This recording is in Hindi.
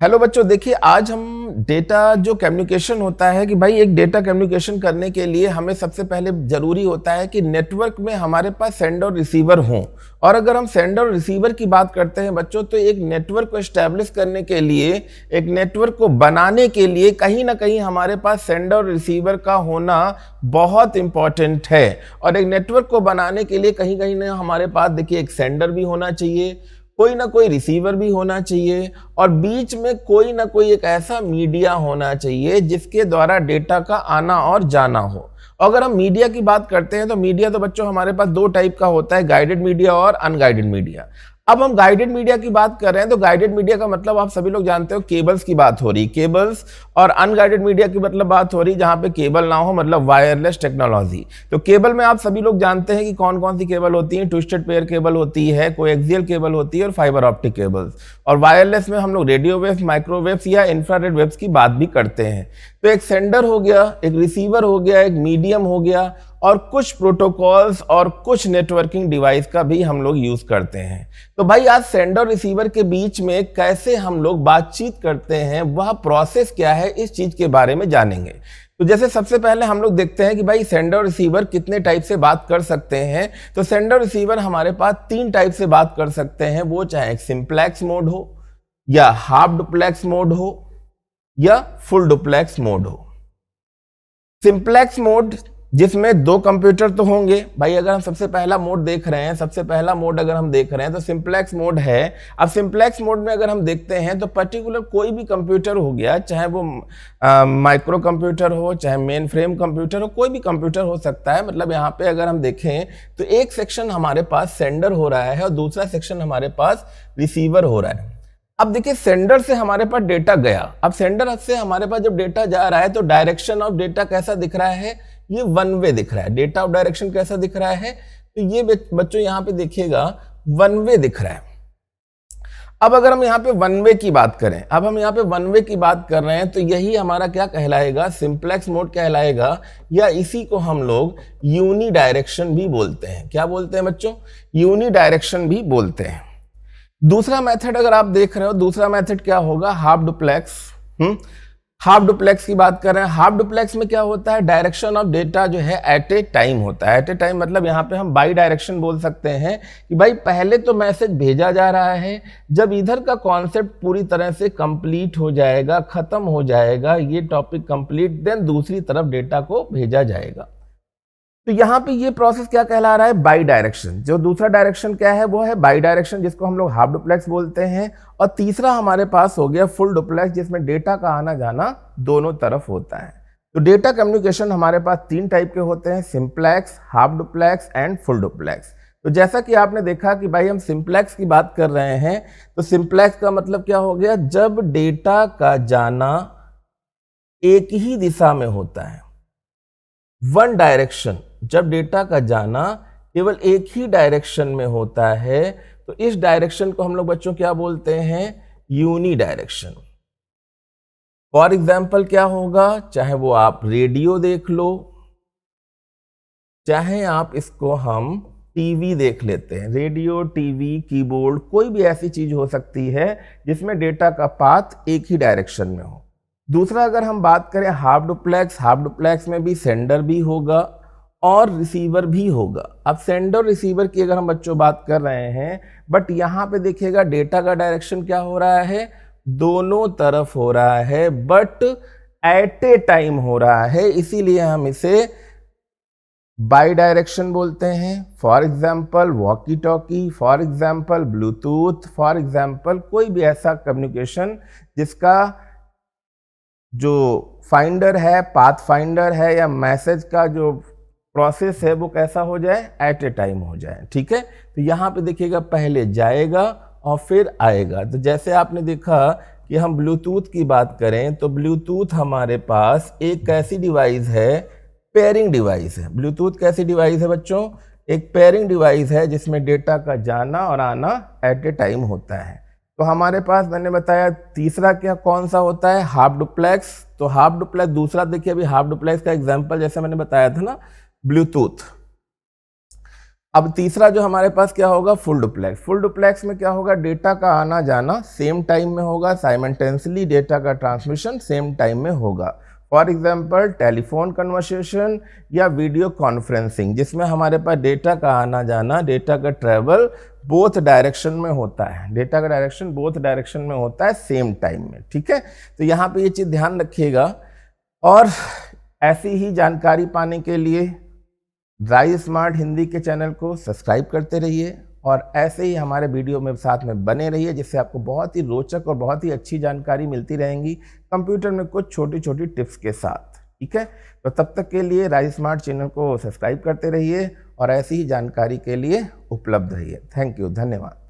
हेलो बच्चों, देखिए आज हम डेटा जो कम्युनिकेशन होता है कि भाई एक डेटा कम्युनिकेशन करने के लिए हमें सबसे पहले ज़रूरी होता है कि नेटवर्क में हमारे पास सेंडर और रिसीवर हों। और अगर हम सेंडर और रिसीवर की बात करते हैं बच्चों, तो एक नेटवर्क को एस्टैब्लिश करने के लिए, एक नेटवर्क को बनाने के लिए कहीं ना कहीं हमारे पास सेंडर और रिसीवर का होना बहुत इंपॉर्टेंट है। और एक नेटवर्क को बनाने के लिए कहीं कहीं ना हमारे पास देखिए एक सेंडर भी होना चाहिए, कोई ना कोई रिसीवर भी होना चाहिए, और बीच में कोई ना कोई एक ऐसा मीडिया होना चाहिए जिसके द्वारा डेटा का आना और जाना हो। अगर हम मीडिया की बात करते हैं तो मीडिया तो बच्चों हमारे पास दो टाइप का होता है, गाइडेड मीडिया और अनगाइडेड मीडिया। अब हम गाइडेड मीडिया की बात कर रहे हैं तो गाइडेड मीडिया का मतलब आप सभी लोग जानते हो, केबल्स की बात हो रही, केबल्स। और अनगाइडेड मीडिया की मतलब बात हो रही जहां पे केबल ना हो, मतलब वायरलेस टेक्नोलॉजी। तो केबल में आप सभी लोग जानते हैं कि कौन कौन सी केबल होती है, ट्विस्टेड पेयर केबल होती है, कोएक्सियल केबल होती है और फाइबर ऑप्टिक केबल्स। और वायरलेस में हम लोग रेडियो वेव्स, माइक्रोवेव्स या इंफ्रारेड वेव्स की बात भी करते हैं। तो एक सेंडर हो गया, एक रिसीवर हो गया, एक मीडियम हो गया, और कुछ प्रोटोकॉल्स और कुछ नेटवर्किंग डिवाइस का भी हम लोग यूज करते हैं। तो भाई आज सेंडर और रिसीवर के बीच में कैसे हम लोग बातचीत करते हैं, वह प्रोसेस क्या है, इस चीज के बारे में जानेंगे। तो जैसे सबसे पहले हम लोग देखते हैं कि भाई सेंडर और रिसीवर कितने टाइप से बात कर सकते हैं। तो सेंडर और रिसीवर हमारे पास तीन टाइप से बात कर सकते हैं, वो चाहे सिंप्लेक्स मोड हो, या हाफ डुप्लेक्स मोड हो, या फुल डुप्लेक्स मोड हो। सिंप्लेक्स मोड जिसमें दो कंप्यूटर तो होंगे भाई। अगर हम सबसे पहला मोड देख रहे हैं, सबसे पहला मोड अगर हम देख रहे हैं तो सिंप्लेक्स मोड है। अब सिंप्लेक्स मोड में अगर हम देखते हैं तो पर्टिकुलर कोई भी कंप्यूटर हो गया, चाहे वो माइक्रो कंप्यूटर हो, चाहे मेन फ्रेम कंप्यूटर हो, कोई भी कंप्यूटर हो सकता है। मतलब यहाँ पे अगर हम देखें तो एक सेक्शन हमारे पास सेंडर हो रहा है और दूसरा सेक्शन हमारे पास रिसीवर हो रहा है। अब देखिए सेंडर से हमारे पास डेटा गया, अब सेंडर से हमारे पास जब डेटा जा रहा है तो डायरेक्शन ऑफ डेटा कैसा दिख रहा है, ये वन वे दिख रहा है। डेटा ऑफ डायरेक्शन कैसा दिख रहा है, तो ये बच्चों यहां पे देखिएगा वन वे दिख रहा है। अब अगर हम यहाँ पे वन वे की बात करें, अब हम यहाँ पे वन वे की बात कर रहे हैं तो यही हमारा क्या कहलाएगा, सिंप्लेक्स मोड कहलाएगा, या इसी को हम लोग यूनी डायरेक्शन भी बोलते हैं। क्या बोलते हैं बच्चों, यूनी डायरेक्शन भी बोलते हैं। दूसरा मेथड अगर आप देख रहे हो, दूसरा मेथड क्या होगा, हाफ डुप्लेक्स। हाफ डुप्लेक्स की बात कर रहे हैं। हाफ डुप्लेक्स में क्या होता है, डायरेक्शन ऑफ डेटा जो है एट ए टाइम होता है। एट ए टाइम मतलब यहाँ पे हम बाई डायरेक्शन बोल सकते हैं कि भाई पहले तो मैसेज भेजा जा रहा है, जब इधर का कॉन्सेप्ट पूरी तरह से कंप्लीट हो जाएगा, खत्म हो जाएगा, ये टॉपिक कंप्लीट, देन दूसरी तरफ डेटा को भेजा जाएगा। तो यहाँ पे ये प्रोसेस क्या कहला रहा है, बाई डायरेक्शन। जो दूसरा डायरेक्शन क्या है वो है बाई डायरेक्शन, जिसको हम लोग हाफ डुप्लेक्स बोलते हैं। और तीसरा हमारे पास हो गया फुल डुप्लेक्स, जिसमें डेटा का आना जाना दोनों तरफ होता है। तो डेटा कम्युनिकेशन हमारे पास तीन टाइप के होते हैं, simplex, half duplex and full duplex. तो जैसा कि आपने देखा कि भाई हम सिंप्लेक्स की बात कर रहे हैं, तो सिंप्लेक्स का मतलब क्या हो गया, जब डेटा का जाना एक ही दिशा में होता है, वन डायरेक्शन, जब डेटा का जाना केवल एक ही डायरेक्शन में होता है, तो इस डायरेक्शन को हम लोग बच्चों क्या बोलते हैं, यूनी डायरेक्शन। फॉर एग्जाम्पल क्या होगा, चाहे वो आप रेडियो देख लो, चाहे आप इसको हम टीवी देख लेते हैं। रेडियो, टीवी, कीबोर्ड, कोई भी ऐसी चीज हो सकती है जिसमें डेटा का पाथ एक ही डायरेक्शन में हो। दूसरा अगर हम बात करें हाफ डुप्लेक्स, हाफ डुप्लेक्स में भी सेंडर भी होगा और रिसीवर भी होगा। अब सेंडर रिसीवर की अगर हम बच्चों बात कर रहे हैं, बट यहाँ पे देखिएगा डेटा का डायरेक्शन क्या हो रहा है, दोनों तरफ हो रहा है, बट एट ए टाइम हो रहा है, इसीलिए हम इसे बाई डायरेक्शन बोलते हैं। For example walkie talkie, for example Bluetooth, for example कोई भी ऐसा कम्युनिकेशन जिसका जो फाइंडर है, पाथ फाइंडर है, या मैसेज का जो प्रोसेस है वो कैसा हो जाए, एट ए टाइम हो जाए। ठीक है, तो यहाँ पे देखिएगा पहले जाएगा और फिर आएगा। तो जैसे आपने देखा कि हम ब्लूटूथ की बात करें तो ब्लूटूथ हमारे पास एक ऐसी डिवाइस है, पेयरिंग डिवाइस है। ब्लूटूथ कैसी डिवाइस है बच्चों, एक पेयरिंग डिवाइस है जिसमें डेटा का जाना और आना एट ए टाइम होता है। तो हमारे पास मैंने बताया तीसरा क्या कौन सा होता है, हाफ डुप्लेक्स। तो हाफ डुप्लेक्स दूसरा देखिए, अभी हाफ डुप्लेक्स का एग्जांपल जैसे मैंने बताया था ना, ब्लूटूथ। अब तीसरा जो हमारे पास क्या होगा, फुल डुप्लेक्स। फुल डुप्लेक्स में क्या होगा, डेटा का आना जाना सेम टाइम में होगा, साइमल्टेनियसली डेटा का ट्रांसमिशन सेम टाइम में होगा। फॉर एग्जांपल टेलीफोन कन्वर्सेशन या वीडियो कॉन्फ्रेंसिंग, जिसमें हमारे पास डेटा का आना जाना, डेटा का ट्रेवल बोथ डायरेक्शन में होता है, डेटा का डायरेक्शन बोथ डायरेक्शन में होता है सेम टाइम में। ठीक है, तो यहाँ पे ये चीज़ ध्यान रखिएगा। और ऐसी ही जानकारी पाने के लिए ड्राई स्मार्ट हिंदी के चैनल को सब्सक्राइब करते रहिए और ऐसे ही हमारे वीडियो में साथ में बने रहिए, जिससे आपको बहुत ही रोचक और बहुत ही अच्छी जानकारी मिलती रहेंगी कंप्यूटर में कुछ छोटी छोटी टिप्स के साथ। ठीक है, तो तब तक के लिए ड्राई स्मार्ट चैनल को सब्सक्राइब करते रहिए और ऐसी ही जानकारी के लिए उपलब्ध रहिए। थैंक यू, धन्यवाद।